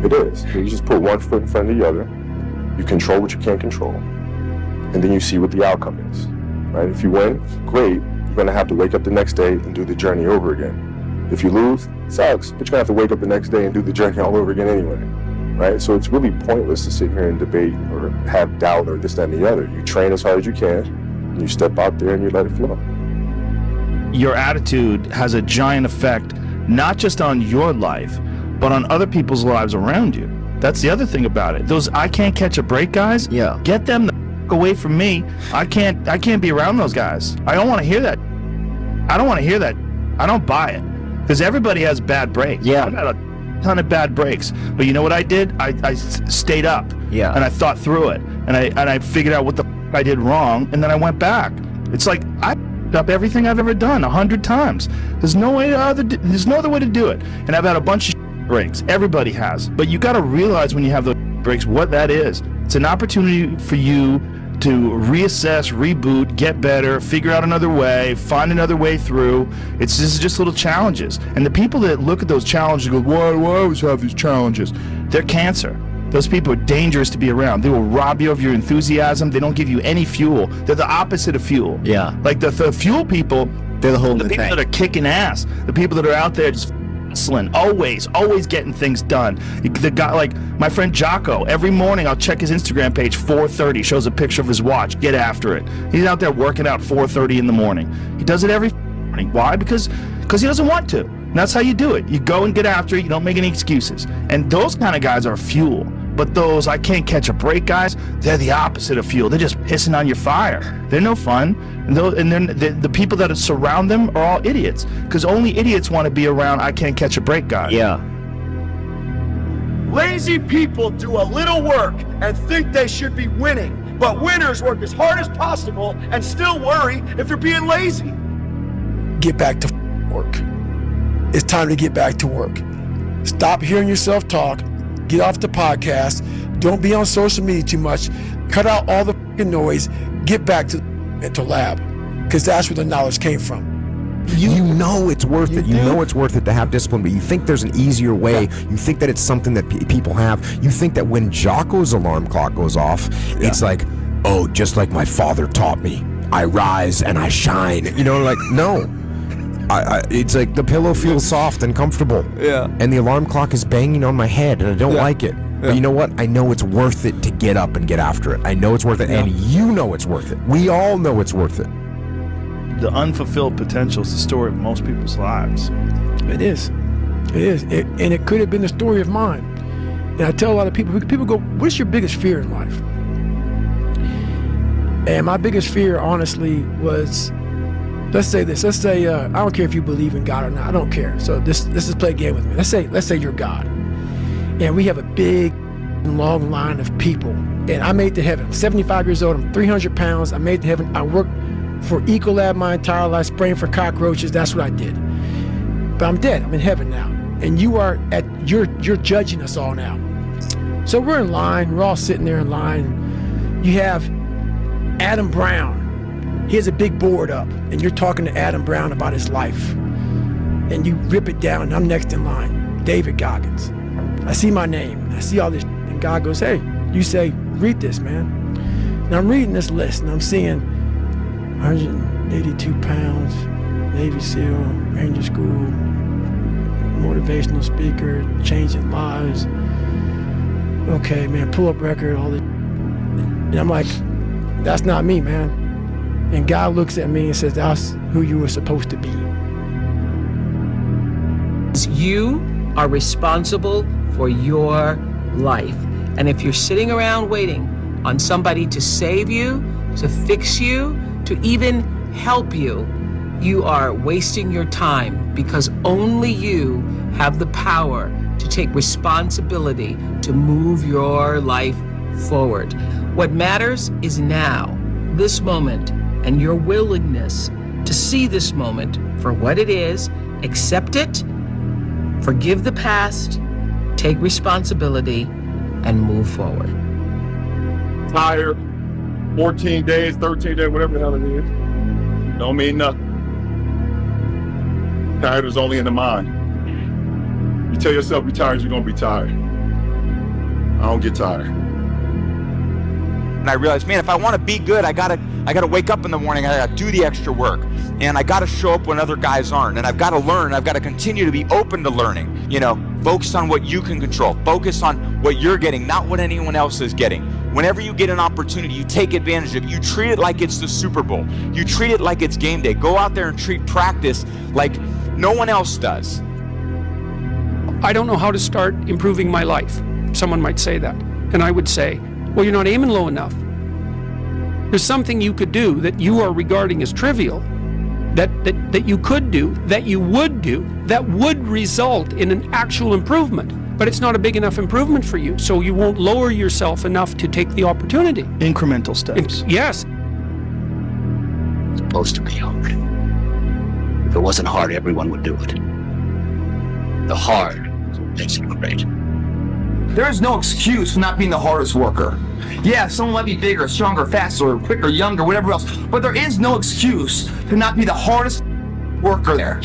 It is. You just put one foot in front of the other. You control what you can't control. And then you see what the outcome is, right? If you win, great. You're going to have to wake up the next day and do the journey over again. If you lose, it sucks, but you're going to have to wake up the next day and do the journey all over again anyway, right? So it's really pointless to sit here and debate or have doubt or this, that, and the other. You train as hard as you can, and you step out there and you let it flow. Your attitude has a giant effect, not just on your life, but on other people's lives around you. That's the other thing about it. Those I can't catch a break guys, get them the f- away from me. I can't be around those guys. I don't want to hear that. I don't want to hear that. I don't buy it. Because everybody has bad breaks. Yeah. I've had a ton of bad breaks. But you know what I did? I stayed up. Yeah. And I thought through it. And I figured out what the f- I did wrong, and then I went back. It's like I f***ed up everything I've ever done 100 times. There's no other way to do it. And I've had a bunch of breaks. Everybody has. But you got to realize when you have those breaks what that is. It's an opportunity for you to reassess, reboot, get better, figure out another way, find another way through. This is just little challenges. And the people that look at those challenges and go, why do I always have these challenges? They're cancer. Those people are dangerous to be around. They will rob you of your enthusiasm. They don't give you any fuel. They're the opposite of fuel. Yeah. Like the fuel people, They're the whole the people that are kicking ass, the people that are out there just hustling, always getting things done. The guy, like my friend Jocko, every morning I'll check his Instagram page, 4:30, shows a picture of his watch, get after it. He's out there working out 4:30 in the morning. He does it every morning. Why? Because he doesn't want to. And that's how you do it. You go and get after it. You don't make any excuses. And those kind of guys are fuel. But those I can't catch a break guys, they're the opposite of fuel. They're just pissing on your fire. They're no fun. And then the people that surround them are all idiots. Because only idiots want to be around I can't catch a break guys. Yeah. Lazy people do a little work and think they should be winning, but winners work as hard as possible and still worry if they're being lazy. Get back to work. It's time to get back to work. Stop hearing yourself talk. Get off the podcast. Don't be on social media too much. Cut out all the noise. Get back to the mental lab, because that's where the knowledge came from. You know it's worth it. You know it's worth it to have discipline, but you think there's an easier way. You think that it's something that people have. You think that when Jocko's alarm clock goes off, it's like, oh, just like my father taught me, I rise and I shine. You know, like, no. It's like the pillow feels soft and comfortable. Yeah. And the alarm clock is banging on my head and I don't like it. But you know what? I know it's worth it to get up and get after it. I know it's worth it, and you know it's worth it. We all know it's worth it. The unfulfilled potential is the story of most people's lives. It is. It is. And it could have been the story of mine. And I tell a lot of people go, what's your biggest fear in life? And my biggest fear, honestly, was, let's say this. Let's say, I don't care if you believe in God or not. I don't care. So let's just play a game with me. Let's say you're God. And we have a big, long line of people. And I made it to heaven. I'm 75 years old. I'm 300 pounds. I made it to heaven. I worked for Ecolab my entire life, spraying for cockroaches. That's what I did. But I'm dead. I'm in heaven now. And you're judging us all now. So we're in line. We're all sitting there in line. You have Adam Brown. He has a big board up. And you're talking to Adam Brown about his life. And you rip it down. And I'm next in line. David Goggins. I see my name. I see all this. And God goes, hey, you say, read this, man. And I'm reading this list. And I'm seeing 182 pounds, Navy SEAL, Ranger School, motivational speaker, changing lives. Okay, man, pull-up record, all this. And I'm like, that's not me, man. And God looks at me and says, that's who you were supposed to be. You are responsible for your life. And if you're sitting around waiting on somebody to save you, to fix you, to even help you, you are wasting your time, because only you have the power to take responsibility to move your life forward. What matters is now, this moment, and your willingness to see this moment for what it is, accept it, forgive the past, take responsibility, and move forward. Tired, 14 days, 13 days, whatever the hell it is, don't mean nothing. Tired is only in the mind. You tell yourself you're tired, you're gonna be tired. I don't get tired. And I realized, man, if I want to be good, I gotta wake up in the morning, I gotta do the extra work. And I gotta show up when other guys aren't. And I've gotta learn, I've gotta continue to be open to learning. You know, focus on what you can control. Focus on what you're getting, not what anyone else is getting. Whenever you get an opportunity, you take advantage of it. You treat it like it's the Super Bowl. You treat it like it's game day. Go out there and treat practice like no one else does. I don't know how to start improving my life. Someone might say that. And I would say, well, you're not aiming low enough. There's something you could do that you are regarding as trivial, that you could do, that you would do, that would result in an actual improvement. But it's not a big enough improvement for you, so you won't lower yourself enough to take the opportunity. Incremental steps. Yes. It's supposed to be hard. If it wasn't hard, everyone would do it. The hard is what makes it great. There is no excuse for not being the hardest worker. Yeah, someone might be bigger, stronger, faster, quicker, younger, whatever else, but there is no excuse to not be the hardest worker there.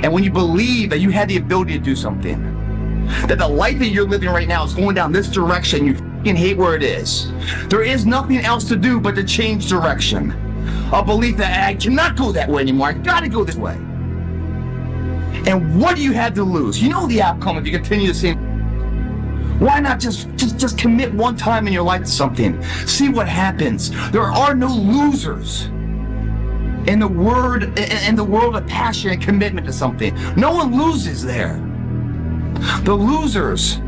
And when you believe that you had the ability to do something, that the life that you're living right now is going down this direction, you f***ing hate where it is. There is nothing else to do but to change direction. A belief that I cannot go that way anymore, I gotta go this way. And what do you have to lose? You know the outcome if you continue the same. Why not just commit one time in your life to something? See what happens. There are no losers in the world of passion and commitment to something. No one loses there. The losers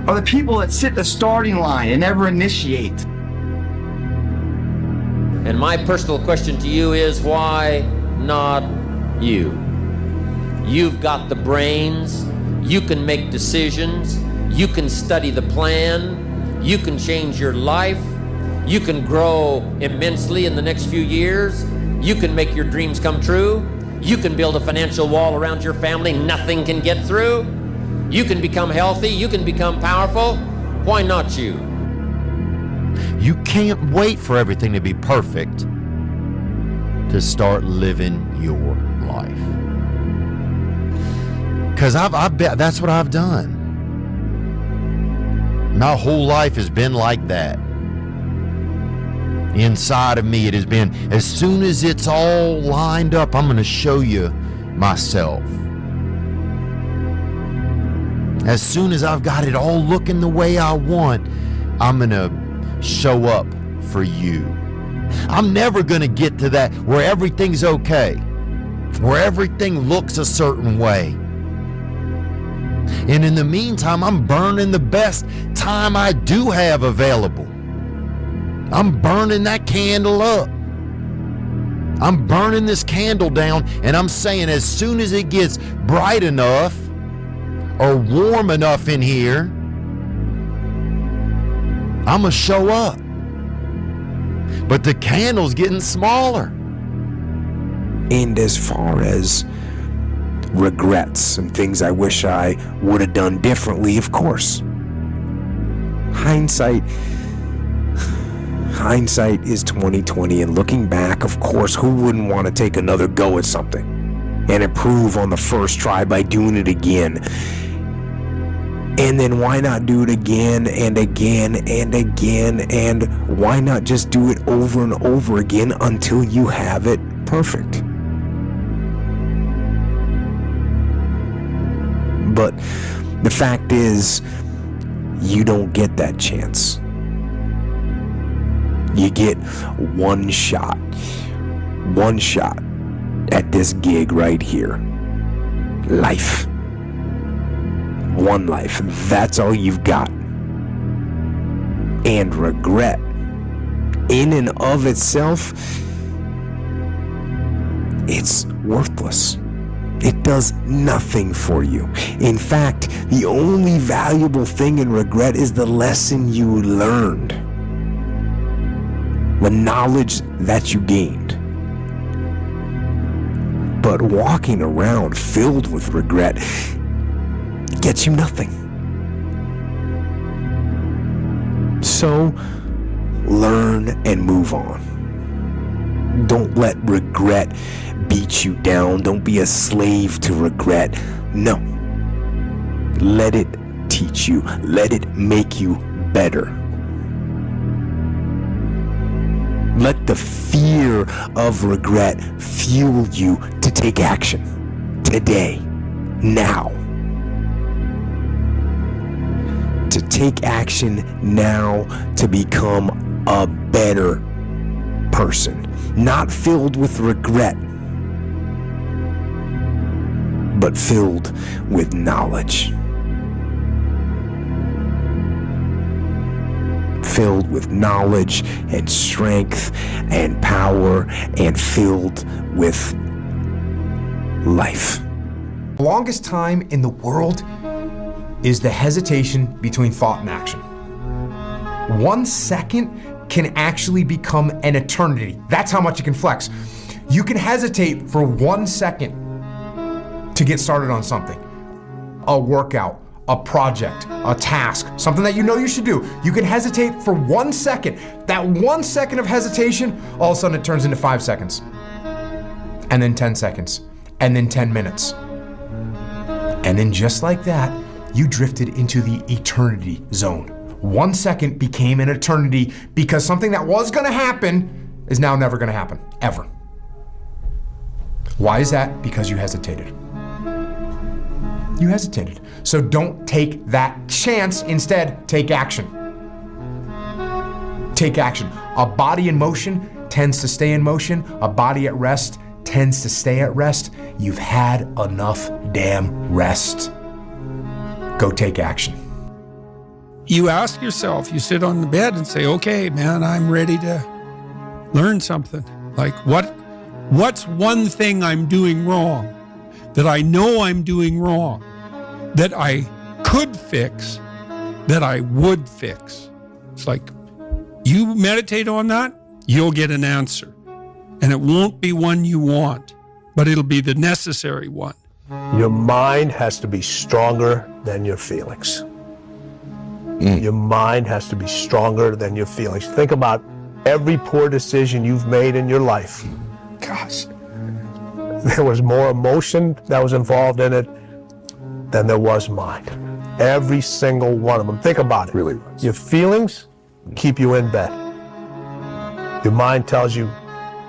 are the people that sit the starting line and never initiate. And my personal question to you is, why not you? You've got the brains, you can make decisions, you can study the plan, you can change your life, you can grow immensely in the next few years, you can make your dreams come true, you can build a financial wall around your family nothing can get through, you can become healthy, you can become powerful. Why not you? You can't wait for everything to be perfect to start living your life. Because that's what I've done. My whole life has been like that. Inside of me, it has been, as soon as it's all lined up, I'm going to show you myself. As soon as I've got it all looking the way I want, I'm going to show up for you. I'm never going to get to that where everything's okay, where everything looks a certain way. And in the meantime, I'm burning the best time I do have available. I'm burning that candle up. I'm burning this candle down, and I'm saying as soon as it gets bright enough or warm enough in here, I'm gonna show up. But the candle's getting smaller. And as far as regrets and things I wish I would have done differently, of course. Hindsight is 2020, and looking back, of course, who wouldn't want to take another go at something and improve on the first try by doing it again? And then why not do it again and again and again, and why not just do it over and over again until you have it perfect? But the fact is, you don't get that chance. You get one shot at this gig right here. Life. One life. That's all you've got. And regret, in and of itself, it's worthless. It does nothing for you. In fact, the only valuable thing in regret is the lesson you learned, the knowledge that you gained. But walking around filled with regret gets you nothing. So, learn and move on. Don't let regret beat you down. Don't be a slave to regret. No. Let it teach you. Let it make you better. Let the fear of regret fuel you to take action today, now. To take action now to become a better person, not filled with regret, but filled with knowledge. Filled with knowledge and strength and power and filled with life. The longest time in the world is the hesitation between thought and action. 1 second can actually become an eternity. That's how much it can flex. You can hesitate for 1 second to get started on something. A workout, a project, a task, something that you know you should do. You can hesitate for 1 second. That 1 second of hesitation, all of a sudden it turns into 5 seconds. And then 10 seconds. And then 10 minutes. And then just like that, you drifted into the eternity zone. 1 second became an eternity because something that was gonna happen is now never gonna happen, ever. Why is that? Because you hesitated. You hesitated. So don't take that chance. Instead, take action. Take action. A body in motion tends to stay in motion. A body at rest tends to stay at rest. You've had enough damn rest. Go take action. You ask yourself, you sit on the bed and say, okay, man, I'm ready to learn something. Like what's one thing I'm doing wrong that I know I'm doing wrong, that I could fix, that I would fix? It's like, you meditate on that, you'll get an answer. And it won't be one you want, but it'll be the necessary one. Your mind has to be stronger than your feelings. Your mind has to be stronger than your feelings. Think about every poor decision you've made in your life. Gosh, there was more emotion that was involved in it than there was mind. Every single one of them. Think about it. Really was. Your feelings keep you in bed. Your mind tells you,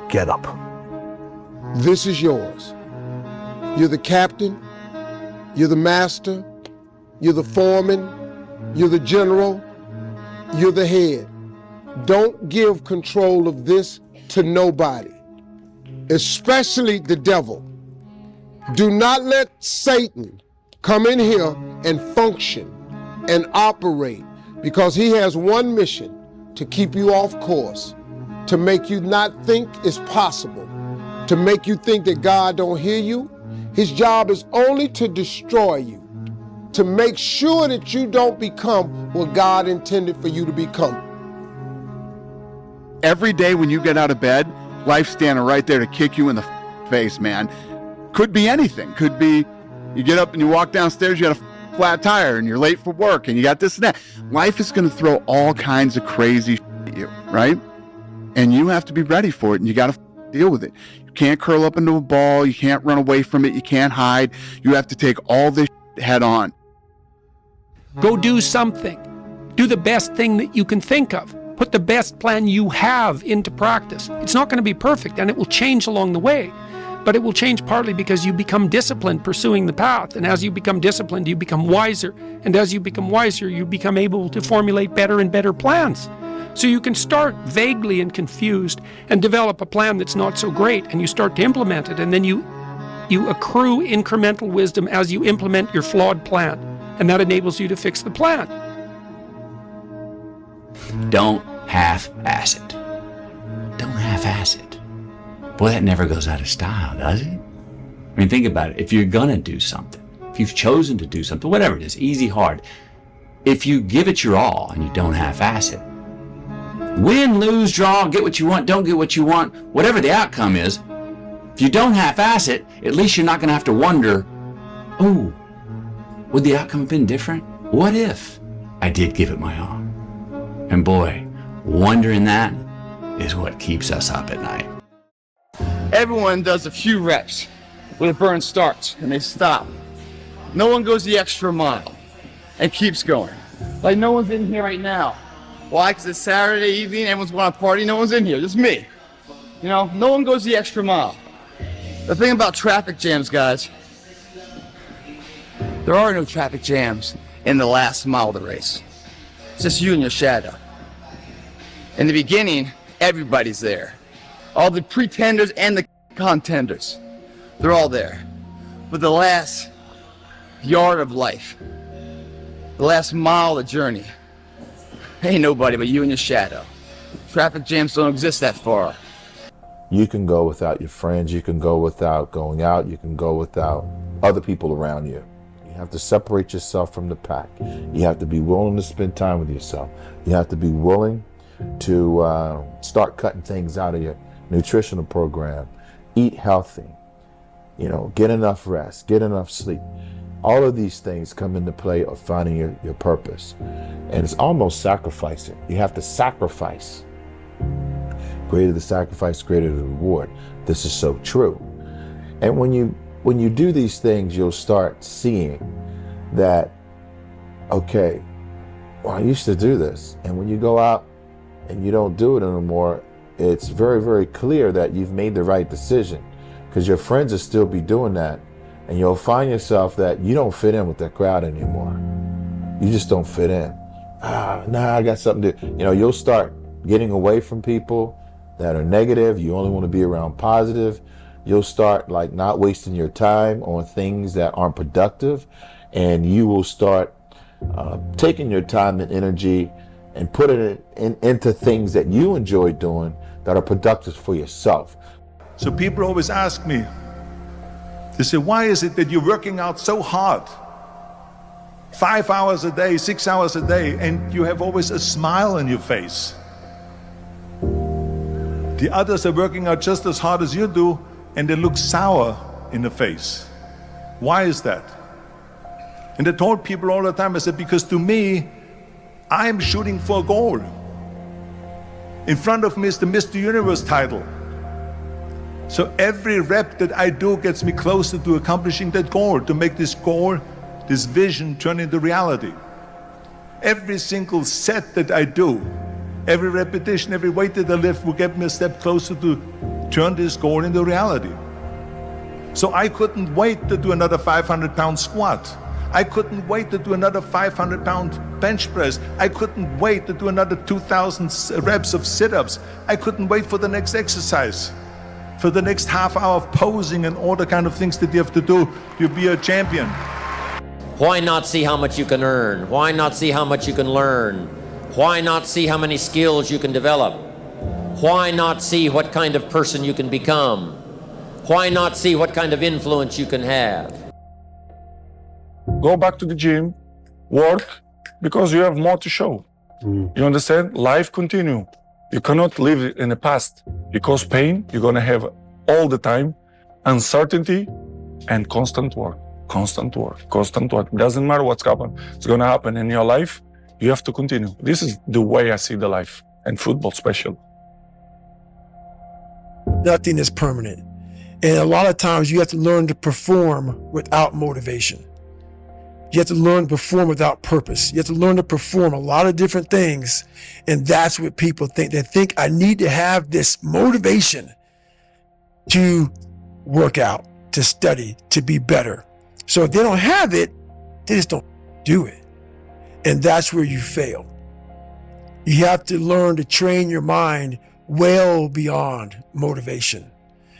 get up. This is yours. You're the captain, you're the master, you're the foreman, you're the general, you're the head. Don't give control of this to nobody, especially the devil. Do not let Satan come in here and function and operate, because he has one mission: to keep you off course, to make you not think it's possible, to make you think that God don't hear you. His job is only to destroy you, to make sure that you don't become what God intended for you to become. Every day when you get out of bed, life's standing right there to kick you in the face, man. Could be anything. Could be you get up and you walk downstairs, you got a flat tire and you're late for work and you got this and that. Life is going to throw all kinds of crazy shit at you, right? And you have to be ready for it, and you got to deal with it. You can't curl up into a ball. You can't run away from it. You can't hide. You have to take all this shit head on. Go do something. Do the best thing that you can think of. Put the best plan you have into practice. It's not going to be perfect, and it will change along the way. But it will change partly because you become disciplined pursuing the path. And as you become disciplined, you become wiser. And as you become wiser, you become able to formulate better and better plans. So you can start vaguely and confused and develop a plan that's not so great, and you start to implement it, and then you accrue incremental wisdom as you implement your flawed plan, and that enables you to fix the plan. Don't half-ass it. Don't half-ass it. Boy, that never goes out of style, does it? I mean, think about it. If you're gonna do something, if you've chosen to do something, whatever it is, easy, hard, if you give it your all and you don't half-ass it, win, lose, draw, get what you want, don't get what you want, whatever the outcome is, if you don't half-ass it, at least you're not going to have to wonder, oh, would the outcome have been different? What if I did give it my all? And boy, wondering that is what keeps us up at night. Everyone does a few reps when the burn starts and they stop. No one goes the extra mile. and keeps going. Like no one's in here right now. Why? Because it's Saturday evening, everyone's going to party, no one's in here, just me. You know, no one goes the extra mile. The thing about traffic jams, guys, there are no traffic jams in the last mile of the race. It's just you and your shadow. In the beginning, everybody's there. All the pretenders and the contenders, they're all there. But the last yard of life, the last mile of the journey, ain't nobody but you and your shadow. Traffic jams don't exist that far. You can go without your friends, you can go without going out, you can go without other people around you. You have to separate yourself from the pack. You have to be willing to spend time with yourself. You have to be willing to start cutting things out of your nutritional program. Eat healthy, you know, get enough rest, get enough sleep. All of these things come into play of finding your purpose. And it's almost sacrificing. You have to sacrifice. Greater the sacrifice, greater the reward. This is so true. And when you do these things, you'll start seeing that, okay, well, I used to do this. And when you go out and you don't do it anymore, it's very, very clear that you've made the right decision, because your friends will still be doing that. And you'll find yourself that you don't fit in with that crowd anymore. You just don't fit in. I got something to, you know, you'll start getting away from people that are negative. You only want to be around positive. You'll start like not wasting your time on things that aren't productive. And you will start taking your time and energy and putting it into things that you enjoy doing that are productive for yourself. So people always ask me, they say, why is it that you're working out so hard? 5 hours a day, 6 hours a day, and you have always a smile on your face. The others are working out just as hard as you do, and they look sour in the face. Why is that? And I told people all the time, I said, because to me, I'm shooting for a goal. In front of me is the Mr. Universe title. So every rep that I do gets me closer to accomplishing that goal, to make this goal, this vision turn into reality. Every single set that I do, every repetition, every weight that I lift will get me a step closer to turn this goal into reality. So I couldn't wait to do another 500-pound squat. I couldn't wait to do another 500-pound bench press. I couldn't wait to do another 2,000 reps of sit-ups. I couldn't wait for the next exercise, for the next half hour of posing and all the kind of things that you have to do to be a champion. Why not see how much you can earn? Why not see how much you can learn? Why not see how many skills you can develop? Why not see what kind of person you can become? Why not see what kind of influence you can have? Go back to the gym, work, because you have more to show. You understand? Life continue. You cannot live in the past, because pain you're gonna have all the time, uncertainty and constant work, constant work, constant work. Doesn't matter what's happening. It's gonna happen in your life. You have to continue. This is the way I see the life, and football special. Nothing is permanent. And a lot of times you have to learn to perform without motivation. You have to learn to perform without purpose. You have to learn to perform a lot of different things. And that's what people think. They think I need to have this motivation to work out, to study, to be better. So if they don't have it, they just don't do it. And that's where you fail. You have to learn to train your mind well beyond motivation.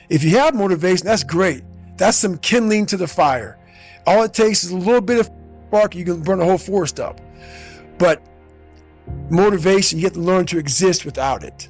If you have motivation, that's great. That's some kindling to the fire. All it takes is a little bit of spark, you can burn the whole forest up. But motivation, you have to learn to exist without it.